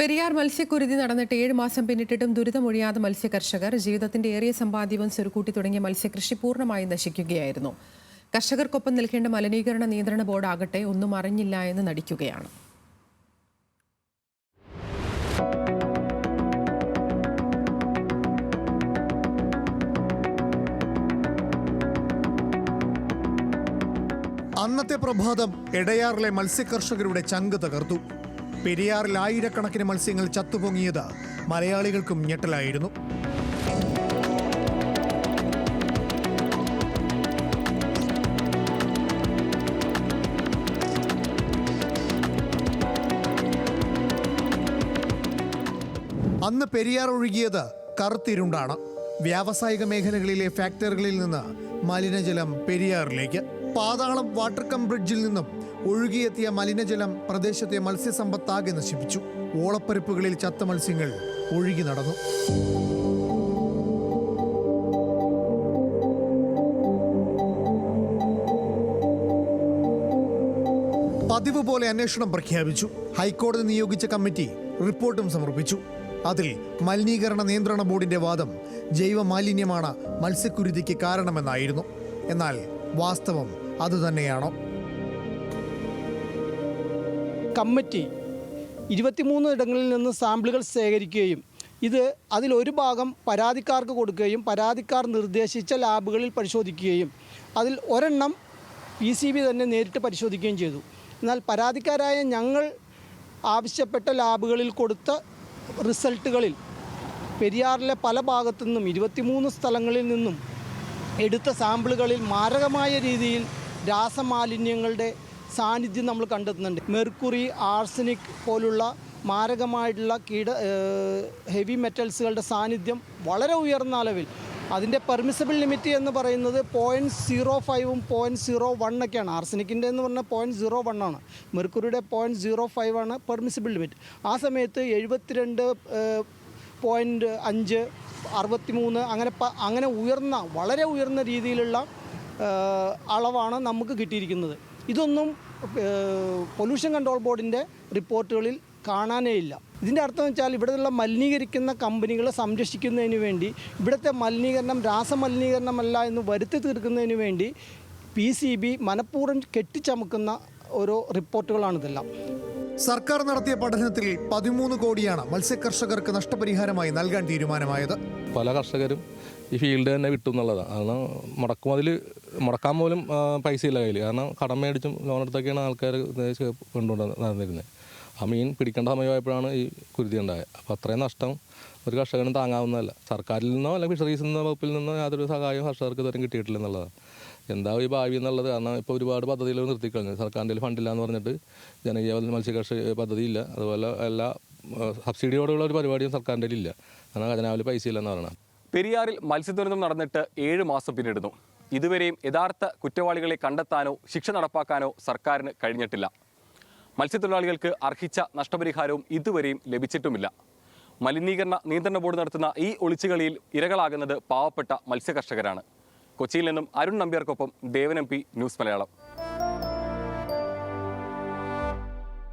പെരിയാർ മത്സ്യക്കുരുതി നടന്നിട്ട് 7 മാസം പിന്നിട്ടിട്ടും ദുരിതമൊഴിയാതെ മത്സ്യകർഷകർ ജീവിതത്തിന്റെ ഏറിയ സമ്പാദ്യവും സ്വരുക്കൂട്ടി തുടങ്ങിയ മത്സ്യകൃഷി പൂർണ്ണമായി നശിക്കുകയായിരുന്നു. കർഷകർക്കൊപ്പം നിൽക്കേണ്ട മലിനീകരണ നിയന്ത്രണ ബോർഡ് ആകട്ടെ ഒന്നും അറിഞ്ഞില്ല എന്ന് നടിക്കുകയാണ്. അന്നത്തെ പ്രഭാതം എടയാറിലെ മത്സ്യകർഷകരുടെ ചങ്ക് തകർത്തു. പെരിയാറിൽ ആയിരക്കണക്കിന് മത്സ്യങ്ങൾ ചത്തുപൊങ്ങിയത് മലയാളികൾക്കും ഞെട്ടലായിരുന്നു. അന്ന് പെരിയാർ ഒഴുകിയത് കറുത്തിരുണ്ടാണ്. വ്യാവസായിക മേഖലകളിലെ ഫാക്ടറികളിൽ നിന്ന് മലിനജലം പെരിയാറിലേക്ക്. പാതാളം വാട്ടർ കം ബ്രിഡ്ജിൽ നിന്നും ഒഴുകിയെത്തിയ മലിനജലം പ്രദേശത്തെ മത്സ്യസമ്പത്താകെ നശിപ്പിച്ചു. ഓളപ്പരപ്പുകളിൽ ചത്ത മത്സ്യങ്ങൾ ഒഴുകി നടന്നു. പതിവ് പോലെ അന്വേഷണം പ്രഖ്യാപിച്ചു. ഹൈക്കോടതി നിയോഗിച്ച കമ്മിറ്റി റിപ്പോർട്ടും സമർപ്പിച്ചു. അതിൽ മലിനീകരണ നിയന്ത്രണ ബോർഡിന്റെ വാദം ജൈവ മാലിന്യമാണ് മത്സ്യക്കുരുതിക്ക് കാരണമെന്നായിരുന്നു. എന്നാൽ വാസ്തവം അതുതന്നെയാണോ? കമ്മിറ്റി 23 ഇടങ്ങളിൽ നിന്ന് സാമ്പിളുകൾ ശേഖരിക്കുകയും അതിലൊരു ഭാഗം പരാതിക്കാർക്ക് കൊടുക്കുകയും പരാതിക്കാർ നിർദ്ദേശിച്ച ലാബുകളിൽ പരിശോധിക്കുകയും അതിൽ ഒരെണ്ണം PCB തന്നെ നേരിട്ട് പരിശോധിക്കുകയും ചെയ്തു. എന്നാൽ പരാതിക്കാരായ ഞങ്ങൾ ആവശ്യപ്പെട്ട ലാബുകളിൽ കൊടുത്ത റിസൾട്ടുകളിൽ പെരിയാറിലെ പല ഭാഗത്തു നിന്നും 23 സ്ഥലങ്ങളിൽ നിന്നും എടുത്ത സാമ്പിളുകളിൽ മാരകമായ രീതിയിൽ രാസമാലിന്യങ്ങളുടെ സാന്നിധ്യം നമ്മൾ കണ്ടെത്തുന്നുണ്ട്. മെർക്കുറി, ആർസനിക് പോലുള്ള മാരകമായിട്ടുള്ള ഹെവി മെറ്റൽസുകളുടെ സാന്നിധ്യം വളരെ ഉയർന്ന അളവിൽ. അതിൻ്റെ പെർമിസിബിൾ ലിമിറ്റ് എന്ന് പറയുന്നത് 0.05ഉം 0.01 ഒക്കെയാണ്. ആർസനിക്കിൻ്റെ എന്ന് പറഞ്ഞാൽ 0.01 ആണ്. മെർക്കുറിയുടെ 0.05 ആണ് പെർമിസിബിൾ ലിമിറ്റ്. ആ സമയത്ത് 72.5, 63 അങ്ങനെ വളരെ ഉയർന്ന രീതിയിലുള്ള അളവാണ് നമുക്ക് കിട്ടിയിരിക്കുന്നത്. ഇതൊന്നും പൊല്യൂഷൻ കൺട്രോൾ ബോർഡിൻ്റെ റിപ്പോർട്ടുകളിൽ കാണാനേ ഇല്ല. ഇതിൻ്റെ അർത്ഥം വെച്ചാൽ ഇവിടെയുള്ള മലിനീകരിക്കുന്ന കമ്പനികളെ സംരക്ഷിക്കുന്നതിന് വേണ്ടി, ഇവിടുത്തെ മലിനീകരണം രാസമലിനീകരണമല്ല എന്ന് വരുത്തി തീർക്കുന്നതിന് വേണ്ടി PCB മനഃപൂർവ്വം കെട്ടിച്ചമക്കുന്ന ഓരോ റിപ്പോർട്ടുകളാണിതെല്ലാം. സർക്കാർ നടത്തിയ പഠനത്തിൽ 13 കോടിയാണ് മത്സ്യകർഷകർക്ക് നഷ്ടപരിഹാരമായി നൽകാൻ തീരുമാനമായത്. പല കർഷകരും ഈ ഫീൽഡ് തന്നെ വിട്ടു എന്നുള്ളതാണ്. കാരണം മുടക്കാൻ പോലും പൈസ ഇല്ല കയ്യിൽ. കാരണം കടം മേടിച്ചും ലോൺ എടുത്തൊക്കെയാണ് ആൾക്കാർ കൊണ്ടുകൊണ്ട് നടന്നിരുന്നത്. ആ മീൻ പിടിക്കേണ്ട സമയമായപ്പോഴാണ് ഈ കുരുതി ഉണ്ടായത്. അപ്പോൾ അത്രയും നഷ്ടം ഒരു കർഷകനും താങ്ങാവുന്നതല്ല. സർക്കാരിൽ നിന്നോ അല്ലെങ്കിൽ ഫിഷറീസ് നിന്നോ വകുപ്പിൽ നിന്നോ യാതൊരു സഹായവും കർഷകർക്ക് ഇതുവരെ കിട്ടിയിട്ടില്ല എന്നുള്ളതാണ്. എന്താ ഈ ഭാവി എന്നുള്ളത്. കാരണം ഇപ്പോൾ ഒരുപാട് പദ്ധതികൾ നിർത്തിക്കളഞ്ഞു. സർക്കാരിൻ്റെ ഫണ്ടില്ല എന്ന് പറഞ്ഞിട്ട് ജനകീയ മത്സ്യകർഷക പദ്ധതിയില്ല. അതുപോലെ എല്ലാ സബ്സിഡിയോടുള്ള ഒരു പരിപാടിയും സർക്കാരിൻ്റെ ഇല്ല. കാരണം ഖജനാവിൽ പൈസ ഇല്ലെന്ന് പറയണം. പെരിയാറിൽ മത്സ്യദുരന്തം നടന്നിട്ട് 7 മാസം പിന്നിടുന്നു. ഇതുവരെയും യഥാർത്ഥ കുറ്റവാളികളെ കണ്ടെത്താനോ ശിക്ഷ നടപ്പാക്കാനോ സർക്കാരിന് കഴിഞ്ഞിട്ടില്ല. മത്സ്യത്തൊഴിലാളികൾക്ക് അർഹിച്ച നഷ്ടപരിഹാരവും ഇതുവരെയും ലഭിച്ചിട്ടുമില്ല. മലിനീകരണ നിയന്ത്രണ ബോർഡ് നടത്തുന്ന ഈ ഒളിച്ചുകളിയിൽ ഇരകളാകുന്നത് പാവപ്പെട്ട മത്സ്യകർഷകരാണ്. കൊച്ചിയിൽ നിന്നും അരുൺ നമ്പ്യാർക്കൊപ്പം ദേവൻ MP, ന്യൂസ് മലയാളം.